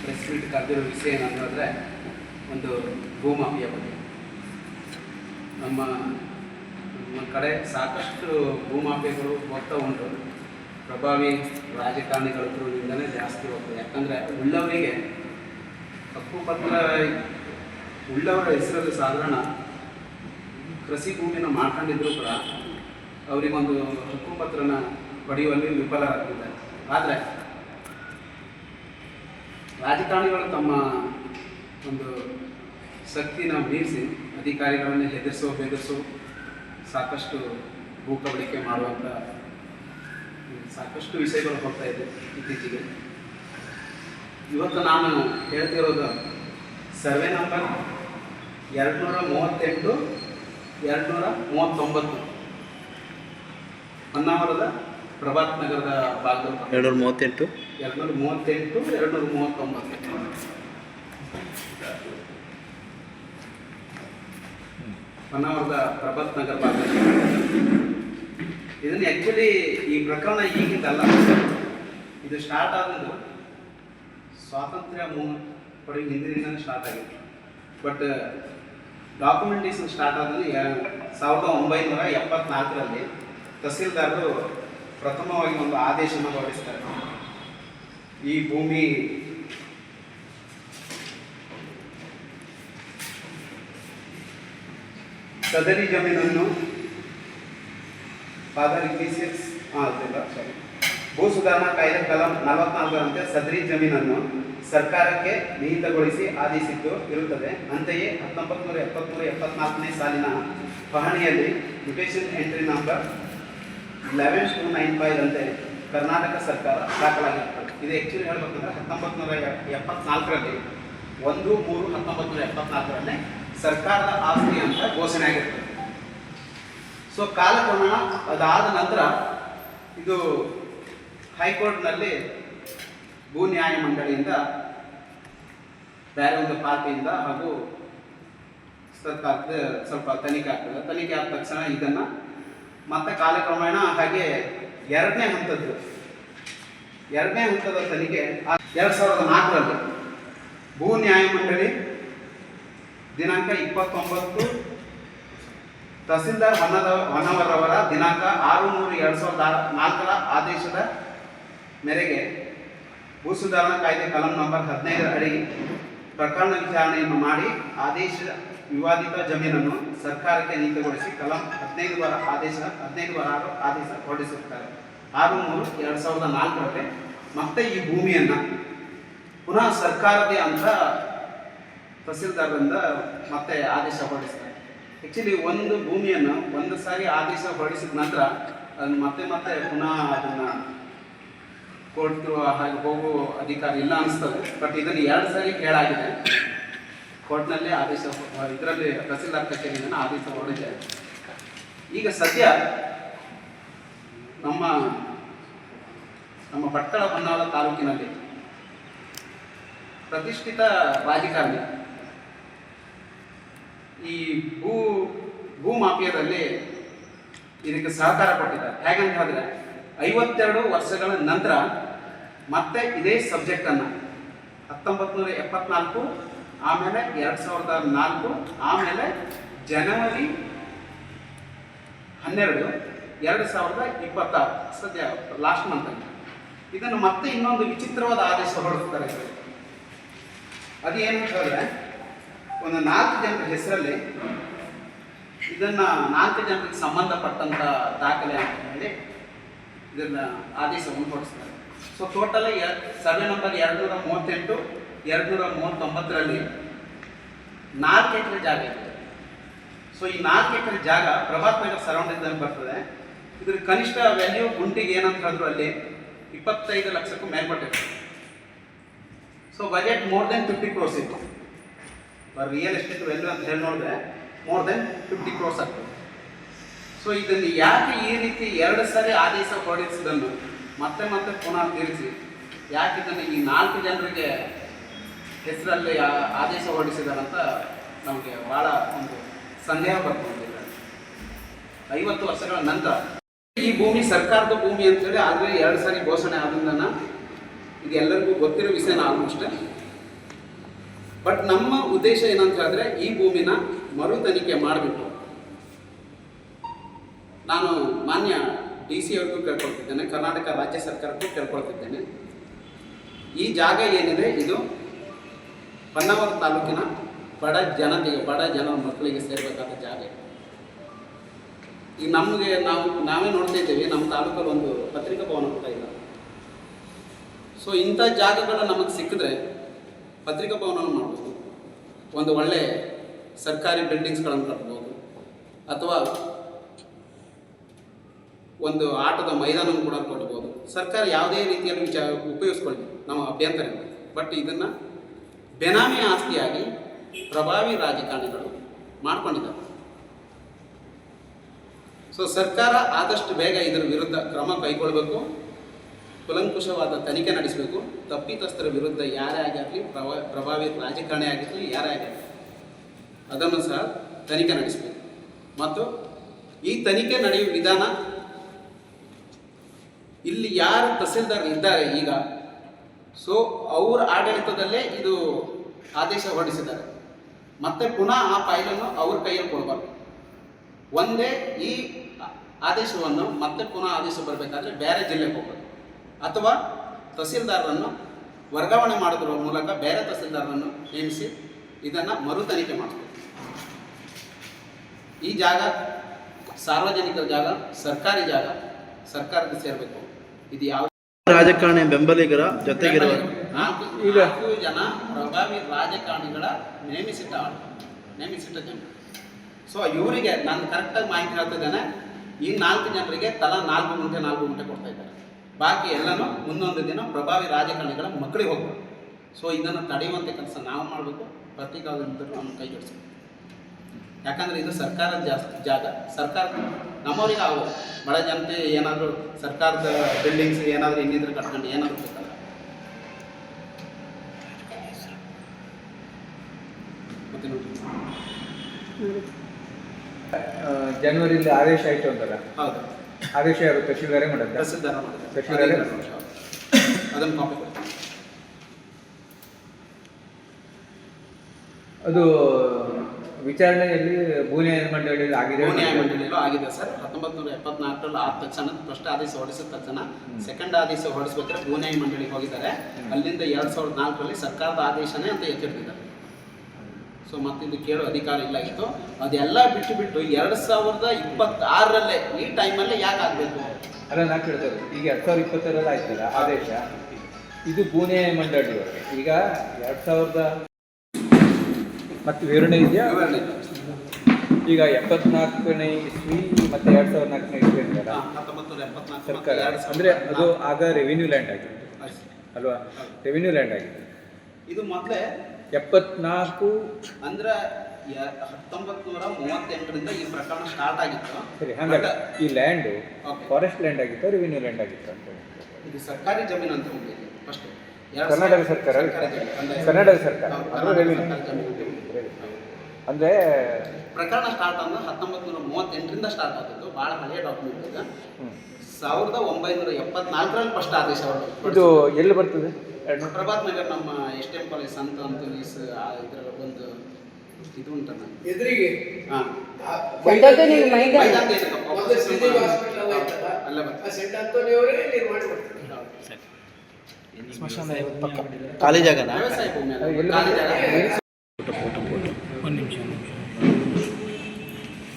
Press meet ಕರೆದಿರೋ ವಿಷಯ ಏನಂದರೆ ಒಂದು ಭೂಮಾಫಿಯಾ ಬಗ್ಗೆ. ನಮ್ಮ ಕಡೆ ಸಾಕಷ್ಟು ಭೂಮಾಫಿಯಾಗಳು ಹೋಗ್ತಾ ಉಂಟು. ಪ್ರಭಾವಿ ರಾಜಕಾರಣಿಗಳ ಥ್ರೂದಿಂದಲೇ ಜಾಸ್ತಿ ಹೋಗ್ತದೆ. ಯಾಕಂದರೆ ಉಳ್ಳವರಿಗೆ ಹಕ್ಕುಪತ್ರ ಉಳ್ಳವರ ಹೆಸರಲ್ಲಿ ಸಾಧಾರಣ ಕೃಷಿ ಭೂಮಿನ ಮಾಡ್ಕೊಂಡಿದ್ರು ಕೂಡ ಅವರಿಗೊಂದು ಹಕ್ಕುಪತ್ರನ ಪಡೆಯುವಲ್ಲಿ ವಿಫಲರಾಗ್ತಿದ್ದಾರೆ. ಆದರೆ ರಾಜಕಾರಣಿಗಳು ತಮ್ಮ ಒಂದು ಶಕ್ತಿನ ಮೀರಿಸಿ ಅಧಿಕಾರಿಗಳನ್ನು ಬೆದರಿಸೋ ಸಾಕಷ್ಟು ಭೂ ಕಬಳಿಕೆ ಮಾಡುವಂಥ ಸಾಕಷ್ಟು ವಿಷಯಗಳು ಹೋಗ್ತಾ ಇದೆ ಇತ್ತೀಚೆಗೆ. ಇವತ್ತು ನಾನು ಹೇಳ್ತಿರೋದು ಸರ್ವೆ ನಂಬರ್ 238 239 ಹೊನ್ನಾವರದ ಪ್ರಭಾತ್ ನಗರದ ಭಾಗದಲ್ಲಿ 238 239 ಹೊನ್ನಾವರದ ಪ್ರಭಾತ್ ನಗರ ಭಾಗದಲ್ಲಿ. ಇದನ್ನು ಆ್ಯಕ್ಚುಲಿ ಈ ಪ್ರಕರಣ ಈಗಿಂದಲ್ಲ, ಇದು ಸ್ಟಾರ್ಟ್ ಆದದ್ದು ಸ್ವಾತಂತ್ರ್ಯ ಪಡೆಯುವ ಹಿಂದಿನಿಂದಲೇ ಸ್ಟಾರ್ಟ್ ಆಗಿದೆ. ಬಟ್ ಡಾಕ್ಯುಮೆಂಟೇಷನ್ ಸ್ಟಾರ್ಟ್ ಆದಲ್ಲಿ 1974ರಲ್ಲಿ ತಹಸೀಲ್ದಾರರು ಪ್ರಥಮವಾಗಿ ಒಂದು ಆದೇಶನ ಹೊರಡಿಸ್ತಾರೆ. ಈ ಭೂಮಿ ಸದರಿ ಜಮೀನನ್ನು ಭೂ ಸುಧಾರಣಾ ಕಾಯ್ದೆ ಕಲಂ 44ರಂತೆ ಸದರಿ ಜಮೀನನ್ನು ಸರ್ಕಾರಕ್ಕೆ ನಿಹಿತಗೊಳಿಸಿ ಆದೇಶಿದ್ದು ಇರುತ್ತದೆ. ಅಂತೆಯೇ 1973-74ನೇ ಸಾಲಿನ ಪಹಣಿಯಲ್ಲಿ ಮ್ಯುಟೇಷನ್ ಎಂಟ್ರಿ ನಂಬರ್ 11295 ರಂತೆ ಕರ್ನಾಟಕ ಸರ್ಕಾರ ದಾಖಲಾಗಿರುತ್ತದೆ. ಇದು ಆ್ಯಕ್ಚುಲಿ ಹೇಳ್ಬೇಕಂದ್ರೆ 1974ರಲ್ಲಿ 1/3/1974ರಲ್ಲಿ ಸರ್ಕಾರದ ಆಸ್ತಿ ಅಂತ ಘೋಷಣೆ ಆಗಿರ್ತದೆ. ಸೊ ಕಾಲಕ್ರಮೇಣ ಅದಾದ ನಂತರ ಇದು ಹೈಕೋರ್ಟ್ನಲ್ಲಿ ಭೂ ನ್ಯಾಯ ಮಂಡಳಿಯಿಂದ ಬೇರೆ ಒಂದು ಪಾರ್ಟಿಯಿಂದ ಹಾಗೂ ಸರ್ಕಾರದ ಸ್ವಲ್ಪ ತನಿಖೆ ಆಗ್ತದೆ. ತನಿಖೆ ಆದ ತಕ್ಷಣ ಇದನ್ನು ಮತ್ತೆ ಕಾಲಕ್ರಮೇಣ ಹಾಗೆ ಎರಡನೇ ಹಂತದ ತನಿಖೆ 2004ರಲ್ಲಿ ಭೂ ನ್ಯಾಯ ಮಂಡಳಿ ದಿನಾಂಕ 29 ತಹಸೀಲ್ದಾರ್ ಹೊನ್ನವರವರ ದಿನಾಂಕ 6/3/2004ರ ಆದೇಶದ ಮೇರೆಗೆ ಭೂ ಸುಧಾರಣಾ ಕಾಯ್ದೆ ಕಲಂ ನಂಬರ್ 15 ಅಡಿ ಪ್ರಕರಣ ವಿಚಾರಣೆಯನ್ನು ಮಾಡಿ ಆದೇಶ ವಿವಾದಿತ ಜಮೀನನ್ನು ಸರ್ಕಾರಕ್ಕೆ ನೀತಿಗೊಳಿಸಿ ಕಲಂ 15/6 ಆದೇಶ ಹೊರಡಿಸುತ್ತಾರೆ. 6/3/2004ರಲ್ಲಿ ಮತ್ತೆ ಈ ಭೂಮಿಯನ್ನು ಪುನಃ ಸರ್ಕಾರದೇ ಅಂತ ತಹಸೀಲ್ದಾರರಿಂದ ಮತ್ತೆ ಆದೇಶ ಹೊರಡಿಸ್ತಾರೆ. ಆ್ಯಕ್ಚುಲಿ ಒಂದು ಭೂಮಿಯನ್ನು ಒಂದು ಸಾರಿ ಆದೇಶ ಹೊರಡಿಸಿದ ನಂತರ ಅದನ್ನು ಮತ್ತೆ ಪುನಃ ಅದನ್ನು ಕೋರ್ಟ್ ಹಾಗೆ ಹೋಗೋ ಅಧಿಕಾರ ಇಲ್ಲ ಅನಿಸ್ತದೆ. ಬಟ್ ಇದನ್ನು 2 ಸಾರಿ ಕೇಳಾಗಿದೆ ಕೋರ್ಟ್ನಲ್ಲಿ ಆದೇಶ, ಇದರಲ್ಲಿ ತಹಸೀಲ್ದಾರ್ ಕಚೇರಿಯಿಂದ ಆದೇಶ ಹೊರಡಿದೆ. ಈಗ ಸದ್ಯ ನಮ್ಮ ಭಟ್ಕಳ ಹೊನ್ನಾವರ ತಾಲೂಕಿನಲ್ಲಿ ಪ್ರತಿಷ್ಠಿತ ರಾಜಕಾರಣಿ ಈ ಭೂ ಮಾಫಿಯಾದಲ್ಲಿ ಇದಕ್ಕೆ ಸಹಕಾರ ಕೊಟ್ಟಿದ್ದಾರೆ. ಹೇಗಂತ ಹೇಳಿದ್ರೆ 52 ವರ್ಷಗಳ ನಂತರ ಮತ್ತೆ ಇದೇ ಸಬ್ಜೆಕ್ಟನ್ನು 1974, ಆಮೇಲೆ 2004, ಆಮೇಲೆ ಜನವರಿ 12, 2026 ಸದ್ಯ ಲಾಸ್ಟ್ ಮಂತಲ್ಲಿ ಇದನ್ನು ಮತ್ತೆ ಇನ್ನೊಂದು ವಿಚಿತ್ರವಾದ ಆದೇಶ ಹೊರಡಿಸ್ತಾರೆ. ಅದು ಏನಂತ ಹೇಳಿದ್ರೆ ಒಂದು 4 ಜನರ ಹೆಸರಲ್ಲಿ ಇದನ್ನು 4 ಜನರಿಗೆ ಸಂಬಂಧಪಟ್ಟಂಥ ದಾಖಲೆ ಅಂತ ಹೇಳಿ ಇದನ್ನು ಆದೇಶವನ್ನು ಹೊರಡಿಸ್ತಾರೆ. ಸೊ ಟೋಟಲಿ ಸರ್ವೆ ನಂಬರ್ 238 239ರಲ್ಲಿ 4 ಎಕರೆ ಜಾಗ ಇದೆ. ಸೊ ಈ 4 ಎಕರೆ ಜಾಗ ಪ್ರಭಾತ್ ನಗರ್ ಸರೌಂಡಿಂಗ್ ಬರ್ತದೆ. ಇದ್ರ ಕನಿಷ್ಠ ವ್ಯಾಲ್ಯೂ ಗುಂಟಿಗೆ ಏನಂತ ಹೇಳಿದ್ರು ಅಲ್ಲಿ 25 ಲಕ್ಷಕ್ಕೂ ಮೇಲ್ಪಟ್ಟಿದೆ. So budget more than 50 crores ಇತ್ತು. ರಿಯಲ್ ಎಸ್ಟೇಟ್ ವ್ಯಾಲ್ಯೂ ಅಂತ ಹೇಳಿ ನೋಡಿದ್ರೆ ಮೋರ್ ದೆನ್ 50 crores ಆಗ್ತದೆ. ಸೊ ಇದನ್ನು ಯಾಕೆ ಈ ರೀತಿ 2 ಸಾರಿ ಆದೇಶ ಹೊರಡಿಸಿದನ್ನು ಮತ್ತೆ ಪುನಃ ತಿರುಗಿಸಿ ಯಾಕೆ ಇದನ್ನು ಈ 4 ಜನರಿಗೆ ಹೆಸರಲ್ಲಿ ಆದೇಶ ಹೊರಡಿಸಿದಾರಂತ ನಮಗೆ ಭಾಳ ಒಂದು ಸಂದೇಹ ಬರ್ತದೆ. 50 ವರ್ಷಗಳ ನಂತರ ಈ ಭೂಮಿ ಸರ್ಕಾರದ ಭೂಮಿ ಅಂತೇಳಿ ಆಲ್ರೆಡಿ 2 ಸಾರಿ ಘೋಷಣೆ ಆದ್ರಿಂದ ಇದು ಎಲ್ಲರಿಗೂ ಗೊತ್ತಿರೋ ವಿಷಯನ ಆಲ್ಮೋಸ್ಟ್. ಬಟ್ ನಮ್ಮ ಉದ್ದೇಶ ಏನಂತ ಹೇಳಿದ್ರೆ ಈ ಭೂಮಿನ ಮರು ತನಿಖೆ ಮಾಡಿಬಿಟ್ಟು ನಾನು ಮಾನ್ಯ DC ಅವ್ರಿಗೂ ಕೇಳ್ಕೊಳ್ತಿದ್ದೇನೆ, ಕರ್ನಾಟಕ ರಾಜ್ಯ ಸರ್ಕಾರಕ್ಕೂ ಕೇಳ್ಕೊಳ್ತಿದ್ದೇನೆ. ಈ ಜಾಗ ಏನಿದೆ ಇದು ಹೊನ್ನಾವರ ತಾಲೂಕಿನ ಬಡ ಜನರ ಮಕ್ಕಳಿಗೆ ಸೇರಬೇಕಾದ ಜಾಗ. ಈಗ ನಾವೇ ನೋಡ್ತಾ ಇದ್ದೇವೆ, ನಮ್ಮ ತಾಲೂಕಲ್ಲಿ ಒಂದು ಪತ್ರಿಕಾ ಭವನ ಕೂಡ ಇಲ್ಲ. ಸೊ ಇಂಥ ಜಾಗಗಳು ನಮಗೆ ಸಿಕ್ಕಿದ್ರೆ ಪತ್ರಿಕಾ ಭವನ ಮಾಡ್ಬೋದು, ಒಂದು ಒಳ್ಳೆ ಸರ್ಕಾರಿ ಬಿಲ್ಡಿಂಗ್ಸ್ಗಳನ್ನು ಕಟ್ಬೋದು, ಅಥವಾ ಒಂದು ಆಟದ ಮೈದಾನ ಕೂಡ ಕೊಡ್ಬೋದು. ಸರ್ಕಾರ ಯಾವುದೇ ರೀತಿಯಲ್ಲಿ ಉಪಯೋಗಿಸ್ಕೊಳ್ಳಿ, ನಮ್ಮ ಅಭ್ಯಂತರ ಇಲ್ಲ. ಬಟ್ ಇದನ್ನು ಬೆನಾಮಿ ಆಸ್ತಿಯಾಗಿ ಪ್ರಭಾವಿ ರಾಜಕಾರಣಿಗಳು ಮಾಡ್ಕೊಂಡಿದ್ದಾರೆ. ಸೊ ಸರ್ಕಾರ ಆದಷ್ಟು ಬೇಗ ಇದರ ವಿರುದ್ಧ ಕ್ರಮ ಕೈಗೊಳ್ಳಬೇಕು, ಕುಲಂಕುಷವಾದ ತನಿಖೆ ನಡೆಸಬೇಕು. ತಪ್ಪಿತಸ್ಥರ ವಿರುದ್ಧ ಯಾರೇ ಆಗಿರಲಿ, ಪ್ರಭಾವಿ ರಾಜಕಾರಣಿ ಆಗಿರಲಿ, ಯಾರೇ ಆಗಿರಲಿ, ಅದನ್ನು ಸಹ ತನಿಖೆ ನಡೆಸಬೇಕು. ಮತ್ತು ಈ ತನಿಖೆ ನಡೆಯುವ ವಿಧಾನ, ಇಲ್ಲಿ ಯಾರು ತಹಸೀಲ್ದಾರ್ ಇದ್ದಾರೆ ಈಗ, ಸೊ ಅವರ ಆಡಳಿತದಲ್ಲೇ ಇದು ಆದೇಶ ಹೊರಡಿಸಿದ್ದಾರೆ. ಮತ್ತೆ ಪುನಃ ಆ ಫೈಲನ್ನು ಅವ್ರ ಕೈಯಲ್ಲಿ ಕೊಡಬಾರ್ದು. ಒಂದೇ ಈ ಆದೇಶವನ್ನು ಮತ್ತೆ ಪುನಃ ಆದೇಶ ಬರಬೇಕಾದ್ರೆ ಬೇರೆ ಜಿಲ್ಲೆಗೆ ಹೋಗ್ಬೇಕು, ಅಥವಾ ತಹಸೀಲ್ದಾರರನ್ನು ವರ್ಗಾವಣೆ ಮಾಡೋದ್ರ ಮೂಲಕ ಬೇರೆ ತಹಸೀಲ್ದಾರರನ್ನು ನೇಮಿಸಿ ಇದನ್ನು ಮರು ತನಿಖೆ ಮಾಡಬೇಕು. ಈ ಜಾಗ ಸಾರ್ವಜನಿಕ ಜಾಗ, ಸರ್ಕಾರಿ ಜಾಗ, ಸರ್ಕಾರಕ್ಕೆ ಸೇರಬೇಕು. ಇದು ಯಾವ ರಾಜಕಾರಣಿ ಬೆಂಬಲಿಗರ ಜೊತೆಗಿರುವ ಈಗ 4 ಜನ ಪ್ರಭಾವಿ ರಾಜಕಾರಣಿಗಳ ನೇಮಿಸಿಟ್ಟ ಜನ. ಸೊ ಇವರಿಗೆ ನಾನು ಕರೆಕ್ಟಾಗಿ ಮಾಹಿತಿ ಹೇಳ್ತಿದ್ದೇನೆ, ಈ 4 ಜನರಿಗೆ ತಲಾ 4 ಗುಂಟೆ ಕೊಡ್ತಾ ಇದ್ದಾರೆ. ಬಾಕಿ ಎಲ್ಲನೂ ಮುಂದೊಂದು ದಿನ ಪ್ರಭಾವಿ ರಾಜಕಾರಣಿಗಳ ಮಕ್ಕಳಿಗೆ ಹೋಗ್ಬೇಕು. ಸೊ ಇದನ್ನು ತಡೆಯುವಂಥ ಕೆಲಸ ನಾವು ಮಾಡಬೇಕು, ಪತ್ರಿಕಾದಂತರೂ ನಮ್ಮ ಕೈ ಜೋಡಿಸ್ಬೇಕು. ಯಾಕಂದರೆ ಇದು ಸರ್ಕಾರದ ಜಾಗ, ಸರ್ಕಾರ ನಮ್ಮವರಿಗೆ ಆಗೋದು. ಬಡ ಜನತೆ ಏನಾದರೂ ಸರ್ಕಾರದ ಬಿಲ್ಡಿಂಗ್ಸ್ ಏನಾದರೂ ಇನ್ನಿದ್ರೆ ಕಟ್ಕೊಂಡು ಏನಾದರೂ ಬೇಕಲ್ಲ. ಮತ್ತೆ ನೋಡಿ, ಜನವರಿಯಲ್ಲಿ ಆದೇಶ ಆಯಿತು ಅಂತಲ್ಲ? ಹೌದು. ಆದೇಶ ಯಾರು ತಹಶೀಲ್ದಾರೇ ಮಾಡೋದು? ತಹಶೀಲ್ದಾರೇ ಅದನ್ನು ಕಾಪಿ ಕೊಡ್ತೀನಿ. ಅದು ವಿಚಾರಣೆಯಲ್ಲಿ ಭೂನ್ಯಾಯ ಮಂಡಳಿಯಲ್ಲಿ ಆಗಿದೆ. ಭೂನ್ಯಾಯ ಮಂಡಳಿಯಲ್ಲೂ ಆಗಿದೆ ಸರ್. 1974ರಲ್ಲಿ ಆದ ತಕ್ಷಣ ಫಸ್ಟ್ ಆದೇಶ ಹೊರಡಿಸಿದ ತಕ್ಷಣ ಸೆಕೆಂಡ್ ಆದೇಶ ಹೊರಡಿಸ್ಬೇಕಾದ್ರೆ ಭೂನ್ಯಾಯ ಮಂಡಳಿಗೆ ಹೋಗಿದ್ದಾರೆ. ಅಲ್ಲಿಂದ 2004ರಲ್ಲಿ ಸರ್ಕಾರದ ಆದೇಶನೇ ಅಂತ ಎತ್ತಿಡ್ತಿದ್ದಾರೆ. ಸೊ ಮತ್ತಿದು ಕೇಳೋ ಅಧಿಕಾರ ಇಲ್ಲ ಇತ್ತು. ಅದೆಲ್ಲ ಬಿಟ್ಟು 2026ರಲ್ಲೇ ಈ ಟೈಮಲ್ಲೇ ಯಾಕೆ ಆಗಬೇಕು? ಅಲ್ಲ ನಾ ಕೇಳ್ತೇವೆ, ಈಗ 2022ರಲ್ಲಿ ಆಯ್ತಲ್ಲ ಆದೇಶ, ಇದು ಭೂನ್ಯಾಯ ಮಂಡಳಿಯವರಿಗೆ. ಈಗ 2000 ಮತ್ತು ವಿವರಣೆ ಇದೆಯಾ? ಈಗ 74ನೇ ಇಸ್ವಿ ಮತ್ತು 2004ನೇ ಇಸ್ವಿ ಅಂತಲ್ಲ 1974 ಸರ್ಕಾರ, ಅಂದರೆ ಅದು ಆಗ ರೆವಿನ್ಯೂ ಲ್ಯಾಂಡ್ ಆಗಿದೆ ಅಲ್ವಾ? ರೆವಿನ್ಯೂ ಲ್ಯಾಂಡ್ ಆಗಿದೆ. ಇದು ಮೊದಲೇ 74 ಅಂದ್ರೆ 1938ರಿಂದ ಈ ಪ್ರಕರಣ ಸ್ಟಾರ್ಟ್ ಆಗಿತ್ತು. ಸರಿ, ಹಂಗಲ್ಲ, ಈ ಲ್ಯಾಂಡು ಫಾರೆಸ್ಟ್ ಲ್ಯಾಂಡ್ ಆಗಿತ್ತು, ರೆವಿನ್ಯೂ ಲ್ಯಾಂಡ್ ಆಗಿತ್ತು ಅಂತ? ಇದು ಸರ್ಕಾರಿ ಜಮೀನು ಅಂತ ಹೊಂದಿದೆ ಫಸ್ಟ್. ಕರ್ನಾಟಕ ಸರ್ಕಾರ, ಕರ್ನಾಟಕ ಸರ್ಕಾರ ಅಂದರೆ ರೆವಿನ್ಯೂ ಅಂದರೆ ಪ್ರಕರಣ ಸ್ಟಾರ್ಟ್ ಅಂದ್ರೆ 1938ರಿಂದ ಸ್ಟಾರ್ಟ್ ಆಗಿತ್ತು. ಭಾಳ ಹಳೆಯ ಡಾಕ್ಯುಮೆಂಟ್ ಇದೆ. 1974ರಲ್ಲಿ ಫಸ್ಟ್ ಆದೇಶ ಹೊರಡಿತು. ಇದು ಎಲ್ಲಿ ಬರ್ತದೆ? ಪ್ರಭಾತ್ ನಗರ್, ನಮ್ಮ STM ಕಾಲೇಜ್, ಸಂತ ಅಂತೋನೀಸ್ ಇದರ ಒಂದು ಇದು ಉಂಟಲ್ಲ ಎದುರಿಗೆ. ಹಾಂ, ಖಾಲಿ ಜಾಗನ ವ್ಯವಸಾಯ ಭೂಮಿ ಅಲ್ಲ, ಎಲ್ಲಿ ಖಾಲಿ ಜಾಗ. ಒಂದು ನಿಮಿಷ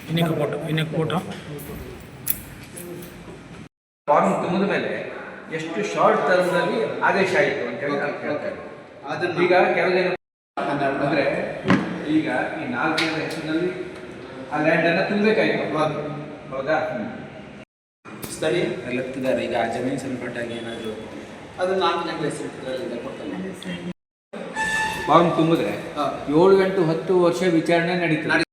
ಇನ್ನೊಂದು ಫೋಟೋ ಫಾರ್ಮ್ ತುಂಬಿದ ಮೇಲೆ ಎಷ್ಟು ಶಾರ್ಟ್ ಟರ್ಮ್ನಲ್ಲಿ ಆದೇಶ ಆಯಿತು ಅಂತ ಹೇಳಿ ನಾನು ಕೇಳ್ತೇನೆ. ಅದನ್ನು ಈಗ ಕೆಲವು ಜನ ಅಂದರೆ ಈಗ ಈ 4 ಜನರ ಹೆಸರಿನಲ್ಲಿ ಆ ಲ್ಯಾಂಡನ್ನು ತುಂಬಬೇಕಾಯ್ತು, ಹೌದಾ? ಸ್ಥಳೀಯ ಎತ್ತಿದ್ದಾರೆ. ಈಗ ಆ ಜಮೀನು ಸಂಬಂಧಪಟ್ಟಾಗ ಏನಾದರೂ ಅದು 4 ಜನರ ಹೆಸರು ಕೊಡ್ತಾನೆ. ಫಾರ್ಮ್ ತುಂಬಿದ್ರೆ 7 ಗಂಟೆ 10 ವರ್ಷ ವಿಚಾರಣೆ ನಡೀತದೆ.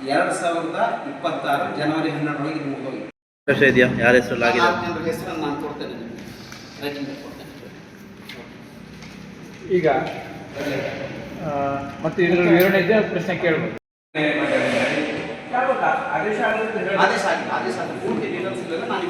2026 ಜನವರಿ 12 ಇದು ಮುಗಿದೋಗಿದೆ. ವರ್ಷ ಇದೆಯಾ? ಯಾರ ಹೆಸರಲ್ಲಿ ಆಗಿದೆ? 4 ಜನರ ಹೆಸರನ್ನು ನಾನು ಕೊಡ್ತೇನೆ, ನಿಮಗೆ ರೈಟಿಂಗ್ ಕೊಡ್ತೇನೆ. ಈಗ ಮತ್ತೆ ಇದರ ವಿವರಣೆ ಇದ್ದರೆ ಪ್ರಶ್ನೆ ಕೇಳ್ಬೋದು. ಆದೇಶ ಆಗಿದೆ, ಪೂರ್ತಿ ಡೀಟೇಲ್ಸ್ ಇಲ್ಲ. ನಾನು